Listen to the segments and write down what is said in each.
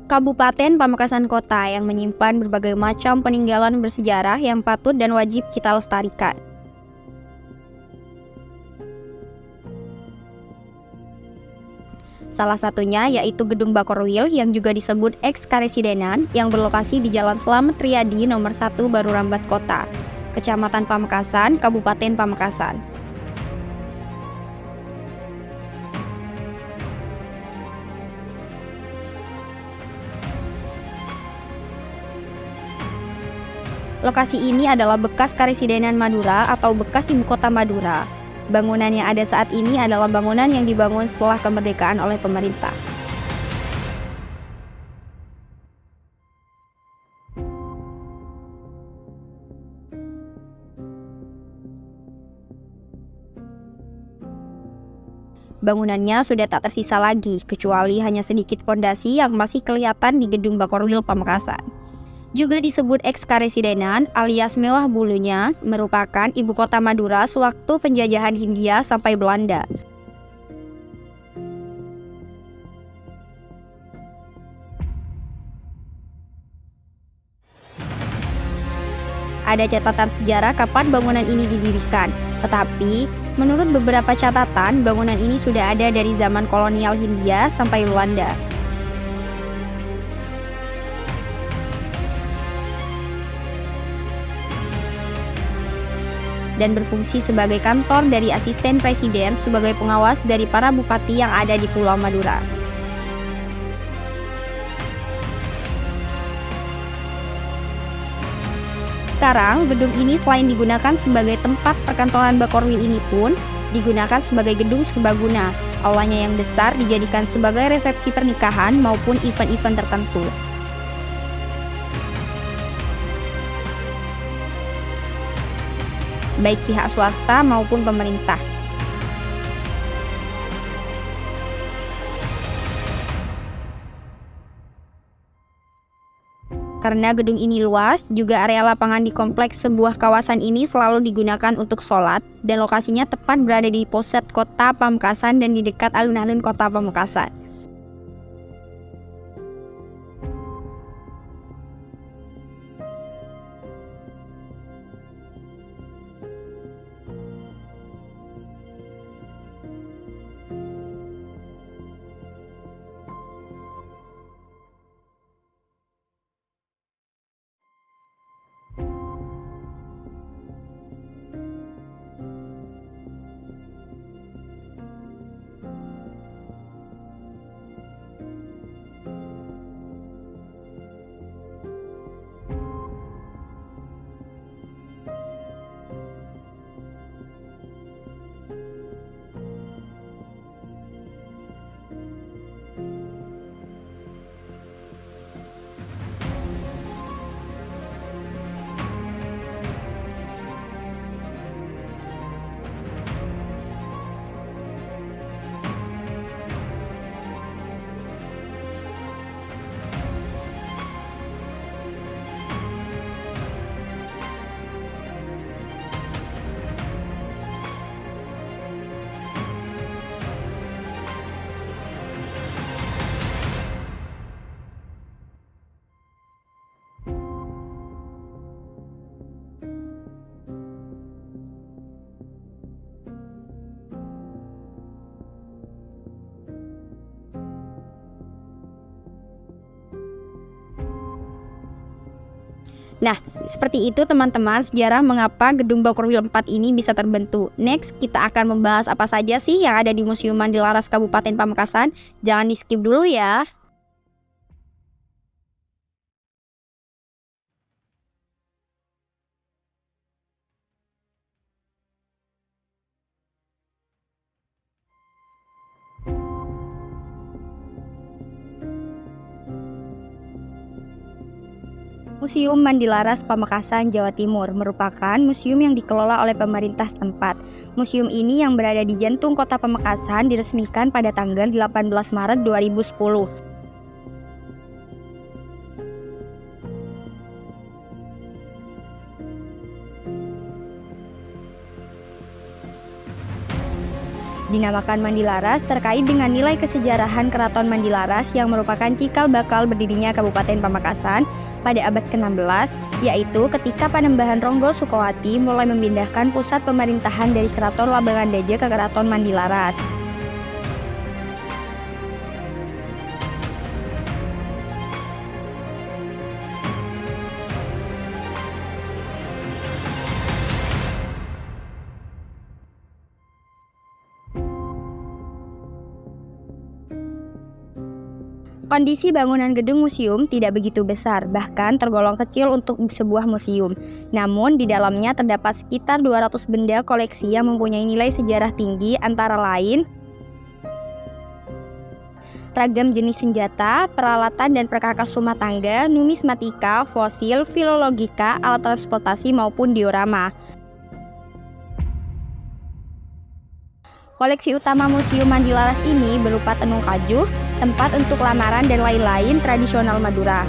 Kabupaten Pamekasan Kota yang menyimpan berbagai macam peninggalan bersejarah yang patut dan wajib kita lestarikan. Salah satunya yaitu Gedung Bakorwil yang juga disebut Eks-Karesidenan yang berlokasi di Jalan Slamet Riyadi nomor 1 Baru Rambat Kota, Kecamatan Pamekasan, Kabupaten Pamekasan. Lokasi ini adalah bekas Karesidenan Madura atau bekas ibu kota Madura. Bangunan yang ada saat ini adalah bangunan yang dibangun setelah kemerdekaan oleh pemerintah. Bangunannya sudah tak tersisa lagi, kecuali hanya sedikit pondasi yang masih kelihatan di Gedung Bakorwil Pamekasan. Juga disebut Eks-Karesidenan alias Mewah Bulunya, merupakan ibu kota Madura sewaktu penjajahan Hindia sampai Belanda. Ada catatan sejarah kapan bangunan ini didirikan, tetapi menurut beberapa catatan, bangunan ini sudah ada dari zaman kolonial Hindia sampai Belanda. Dan berfungsi sebagai kantor dari asisten presiden sebagai pengawas dari para bupati yang ada di Pulau Madura. Sekarang, gedung ini selain digunakan sebagai tempat perkantoran Bakorwil ini pun digunakan sebagai gedung serbaguna. Aulanya yang besar dijadikan sebagai resepsi pernikahan maupun event-event tertentu. Baik pihak swasta maupun pemerintah. Karena gedung ini luas, juga area lapangan di kompleks sebuah kawasan ini selalu digunakan untuk sholat, dan lokasinya tepat berada di pusat kota Pamekasan dan di dekat alun-alun kota Pamekasan. Nah, seperti itu teman-teman sejarah mengapa Gedung Bakorwil 4 ini bisa terbentuk. Next, kita akan membahas apa saja sih yang ada di Museum Mandilaras Kabupaten Pamekasan. Jangan di skip dulu ya. Museum Mandilaras Pamekasan, Jawa Timur merupakan museum yang dikelola oleh pemerintah setempat. Museum ini yang berada di jantung kota Pamekasan diresmikan pada tanggal 18 Maret 2010. Di dinamakan Mandilaras terkait dengan nilai kesejarahan Keraton Mandilaras yang merupakan cikal bakal berdirinya Kabupaten Pamekasan pada abad ke-16, yaitu ketika Panembahan Ronggo Sukowati mulai memindahkan pusat pemerintahan dari Keraton Labangandaja ke Keraton Mandilaras. Kondisi bangunan gedung museum tidak begitu besar, bahkan tergolong kecil untuk sebuah museum. Namun, di dalamnya terdapat sekitar 200 benda koleksi yang mempunyai nilai sejarah tinggi, antara lain ragam jenis senjata, peralatan dan perkakas rumah tangga, numismatika, fosil, filologika, alat transportasi maupun diorama. Koleksi utama Museum Mandilaras ini berupa tenung kajuh, tempat untuk lamaran dan lain-lain tradisional Madura.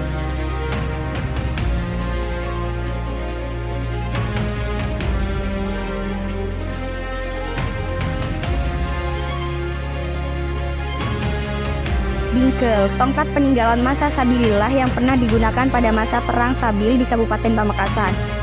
Bingkel, tongkat peninggalan masa Sabilillah yang pernah digunakan pada masa Perang Sabil di Kabupaten Pamekasan.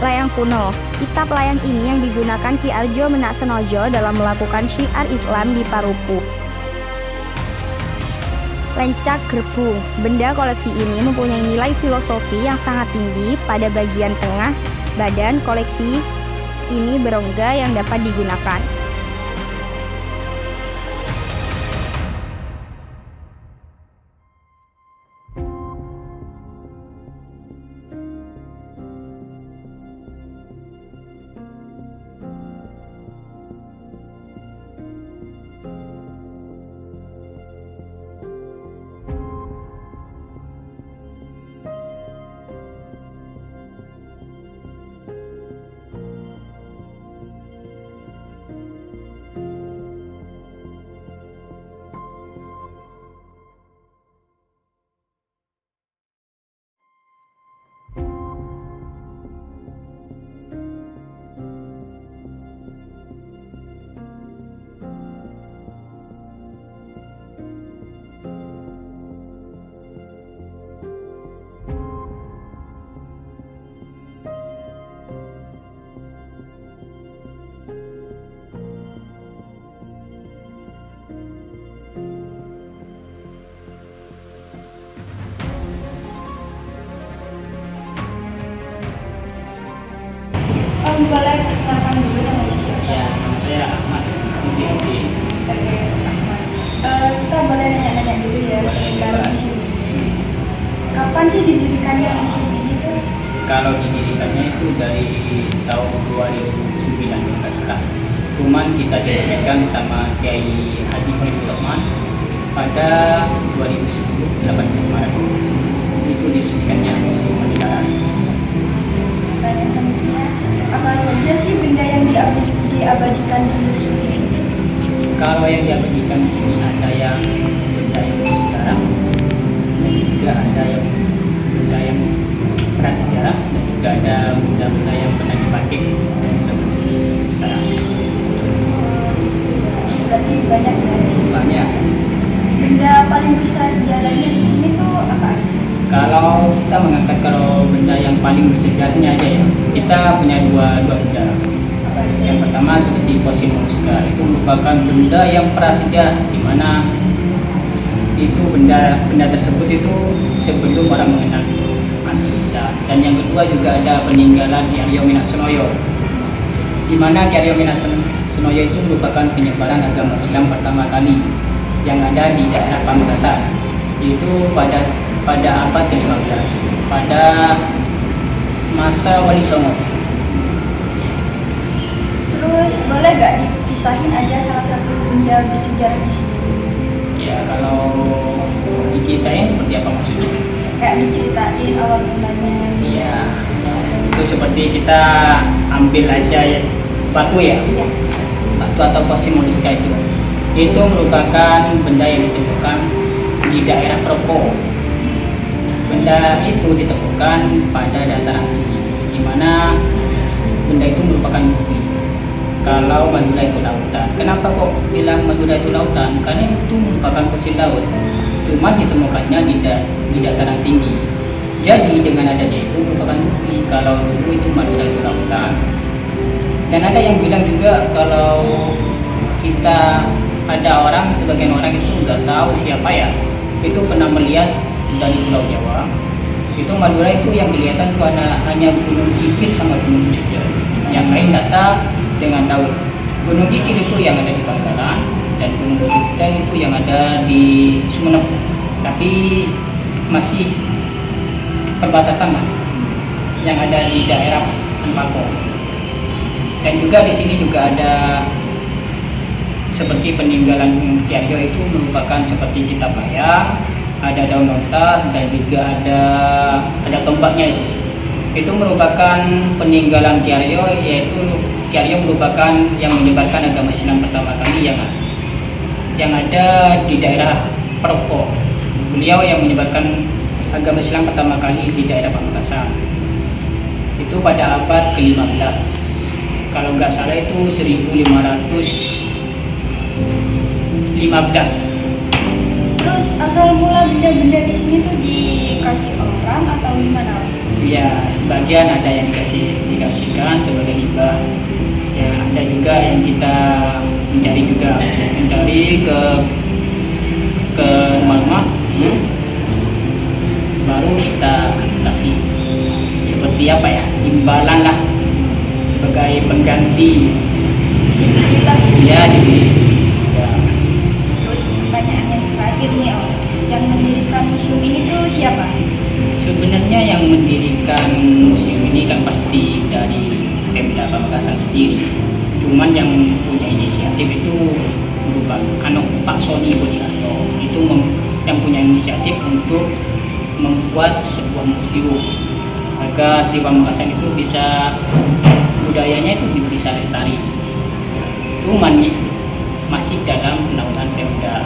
Layang kuno, kitab layang ini yang digunakan Ki Arjo Menaksenojo dalam melakukan syiar Islam di Parupuh. Lencak gerbung, benda koleksi ini mempunyai nilai filosofi yang sangat tinggi. Pada bagian tengah badan koleksi ini berongga yang dapat digunakan. Boleh perkenalkan dulu namanya siapa? Ya, nama saya Ahmad Muziuddin. Oke, Ahmad. Kita boleh nanya-nanya dulu ya seputar museum ini. Kapan sih didirikannya museum ini tuh? Kalau didirikannya itu dari tahun 2009 kalau nggak salah. Cuman kita diresmikan sama Kiai Haji Khalifur Rahman pada 2010 18 Maret. Itu diresmikannya Museum Mandilaras. Pertanyaan selanjutnya, apa saja sih benda yang diabadikan di museum ini? Kalau yang diabadikan di sini ada yang benda yang bersejarah, dan juga ada yang benda yang prasejarah, dan juga ada benda-benda yang pernah dipakai dan seperti sekarang. Berarti banyak ya di sini. Banyak. Benda paling besar jalannya di sini tuh apa aja? Kalau kita mengangkat kalau benda yang paling bersejarahnya aja ya, kita punya dua benda. Apa aja? Yang pertama seperti fosil molluska, itu merupakan benda yang prasejarah, di mana itu benda tersebut itu sebelum orang mengenal manusia. Dan yang kedua juga ada peninggalan Ki Aryo Menaksenoyo, di mana Ki Aryo Menaksenoyo itu merupakan penyebaran agama Islam pertama kali yang ada di daerah Pamekasan. Itu pada abad ke-15 pada masa Wali Songo. Terus boleh gak dikisahin aja salah satu benda bersejarah di sini? Ya, kalau dikisahin seperti apa maksudnya? Kayak diceritain awal mulanya. Iya, itu seperti kita ambil aja ya, batu ya, Iya. batu atau fosil molluska itu merupakan benda yang ditemukan di daerah Propo. Benda itu ditemukan pada dataran tinggi, di mana benda itu merupakan bukti kalau Madura itu lautan. Kenapa kok bilang Madura itu lautan? Karena itu merupakan fosil laut, cuma ditemukannya di dataran tinggi. Jadi dengan adanya itu merupakan bukti kalau dulu itu Madura itu lautan. Dan ada yang bilang juga kalau kita ada orang, sebagian orang itu nggak tahu siapa ya, itu pernah melihat dari Pulau Jawa, itu Madura itu yang kelihatan itu hanya Gunung Kikil sama Gunung Cijer. Yang lain data dengan tahu. Gunung Kikil itu yang ada di Bangkalan dan Gunung Cijer itu yang ada di Sumeneb. Tapi masih perbatasan lah, yang ada di daerah Empako. Dan juga di sini juga ada seperti peninggalan Gunung Kiaryo, itu merupakan seperti kitab layang, ada daun nota, dan juga ada tombaknya itu. Itu merupakan peninggalan Kiaryo, yaitu Kiaryo merupakan yang menyebarkan agama Islam pertama kali yang ada di daerah Paropo. Beliau yang menyebarkan agama Islam pertama kali di daerah Pamekasan. Itu pada abad ke-15. Kalau nggak salah itu 1515. Terus asal mula benda-benda di sini tuh dikasih orang atau gimana? Ya, sebagian ada yang dikasihkan sebagai hibah. Ya, ada juga yang kita mencari ke rumah-rumah, baru kita kasih seperti apa ya, imbalan lah, sebagai pengganti. Ya, dibeli. Ya. Terus pertanyaan yang terakhir nih, Om, yang mendirikan museum ini tuh siapa? Sebenarnya yang mendirikan museum ini kan pasti dari Pemda Pamekasan sendiri. Cuman yang punya inisiatif itu berupa Pak Sony Budiarto. Itu yang punya inisiatif untuk membuat sebuah museum agar di Pamekasan itu bisa budayanya itu bisa lestari. Cuman masih dalam naungan Pemda.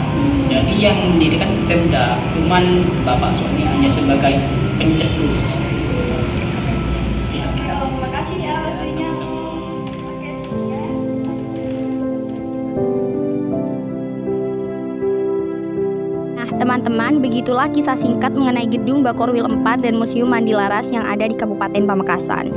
Jadi yang mendirikan Pemda, cuman Bapak Sony hanya sebagai pencetus. Ya. Oh, makasih ya waktunya. Oke, semoga. Nah, teman-teman, begitulah kisah singkat mengenai Gedung Bakorwil 4 dan Museum Mandi Laras yang ada di Kabupaten Pamekasan.